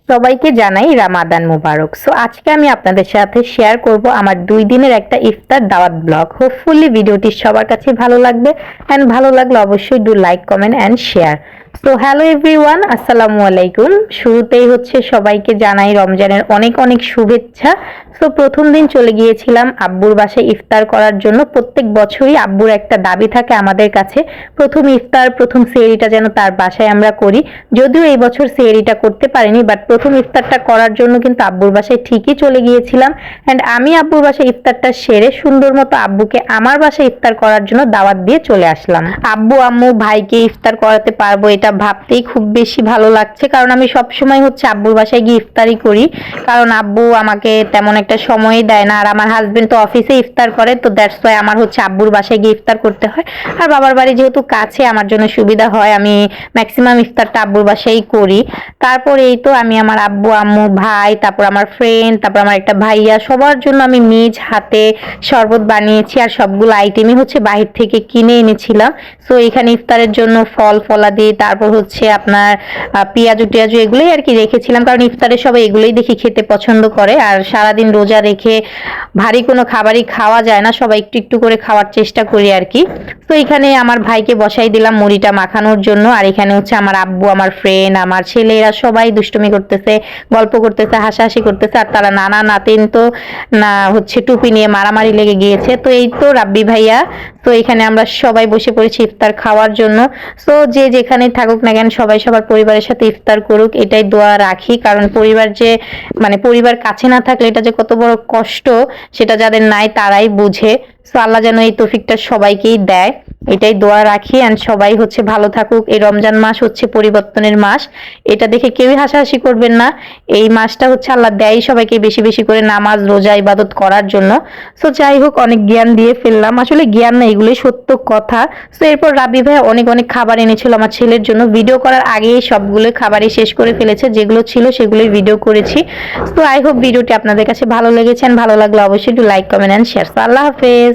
সবাইকে জানাই রামাদান মুবারক। সো আজকে আমি আপনাদের সাথে শেয়ার করব আমার 2 দিনের একটা ইফতার দাওয়াত ব্লগ। হোপফুলি ভিডিওটি সবার কাছে ভালো লাগবে, এন্ড ভালো লাগলে অবশ্যই do like, comment and share. So hello everyone, আসসালামু আলাইকুম। শুরুতেই হচ্ছে সবাইকে জানাই রমজানের অনেক অনেক শুভেচ্ছা। সো প্রথম দিন চলে গিয়েছিলাম আব্বুর বাসায় ইফতার করার জন্য। প্রত্যেক বছরই আব্বুর একটা দাবি থাকে আমাদের কাছে, প্রথম ইফতার প্রথম সেহরিটা যেন তার বাসায় আমরা করি। যদিও এই বছর সেহরিটা করতে পারিনি, বাট প্রথম ইফতারটা করার জন্য কিন্তু আব্বুর বাসায় ঠিকই চলে গিয়েছিলাম। অ্যান্ড আমি আব্বুর বাসায় ইফতারটা সেরে সুন্দর মতো আব্বুকে আমার বাসায় ইফতার করার জন্য দাওয়াত দিয়ে চলে আসলাম। আব্বু আম্মু ভাইকে ইফতার করাতে পারবো এটা ভাবতেই খুব বেশি ভালো লাগছে, কারণ আমি সবসময় হচ্ছে আব্বুর বাসায় গিয়ে ইফতারই করি, কারণ আব্বু আমাকে তেমন একটা সময়ই দেয় না। আর আমার হাজবেন্ড তো অফিসে ইফতার করে, তো দ্যাটস ওয়াই আমার হচ্ছে আব্বুর বাসায় গিয়ে ইফতার করতে হয়। আর বাবার বাড়ি যেহেতু কাছে, আমার জন্য সুবিধা হয়, আমি ম্যাক্সিমাম ইফতারটা আব্বুর বাসায় করি। তারপর এই তো আমি আমার আব্বু আম্মু ভাই, তারপর আমার ফ্রেন্ড, তারপর আমার একটা ভাইয়া, সবার জন্য আমি নিজ হাতে শরবত বানিয়েছি। আর সবগুলো আইটেমই হচ্ছে বাহির থেকে কিনে এনেছিলাম। সো এখানে ইফতারের জন্য ফল ফলাদি, তারপর হচ্ছে আপনার পেঁয়াজু টিয়াজু এগুলোই আর কি রেখেছিলাম, কারণ ইফতারে সবাই এগুলোই দেখি খেতে পছন্দ করে। আর সারাদিন রোজা রেখে ভারী কোনো খাবারই খাওয়া যায় না, সবাই একটু একটু করে খাওয়ার চেষ্টা করি আর কি। তো এখানে আমার ভাইকে বসাই দিলাম মুড়িটা মাখানোর জন্য। আর এখানে হচ্ছে আমার আব্বু, আমার ফ্রেন্ড, আমার ছেলেরা সবাই দুষ্টুমি করতেছে, গল্প করতেছে, হাসাহাসি করতেছে। আর তারা নানা নাতিন তো না হচ্ছে টুপি নিয়ে মারামারি লেগে গিয়েছে। তো এই তো রাব্বি ভাইয়া, তো এখানে আমরা সবাই বসে পড়েছি ইফতার খাওয়ার জন্য। সো যে যেখানে থাকুক না কেন সবাই সবার পরিবারের সাথে ইফতার করুক, এটাই দোয়া রাখি। কারণ পরিবার যে পরিবার কাছে না থাকলে এটা যে কত বড় কষ্ট, সেটা যাদের নাই তারাই বুঝে। সো আল্লাহ যেন এই তৌফিকটা সবাইকেই দেয়, এটাই দোয়া রাখি। অ্যান্ড সবাই হচ্ছে ভালো থাকুক। এই রমজান মাস হচ্ছে পরিবর্তনের মাস, এটা দেখে কেউই হাসাহাসি করবেন না। এই মাসটা হচ্ছে আল্লাহ দেয় সবাইকে বেশি বেশি করে নামাজ রোজা ইবাদত করার জন্য। সো যাই হোক, অনেক জ্ঞান দিয়ে ফেললাম, আসলে জ্ঞান না, এগুলোই সত্য কথা। সো এরপর রাবি ভাই অনেক অনেক খাবার এনেছিল আমার ছেলের জন্য। ভিডিও করার আগেই সবগুলো খাবারই শেষ করে ফেলেছে, যেগুলো ছিল সেগুলোই ভিডিও করেছি। সো আই হোপ ভিডিওটি আপনাদের কাছে ভালো লেগেছে, ভালো লাগলে অবশ্যই একটু লাইক, কমেন্ট এন্ড শেয়ার। আল্লাহ হাফেজ।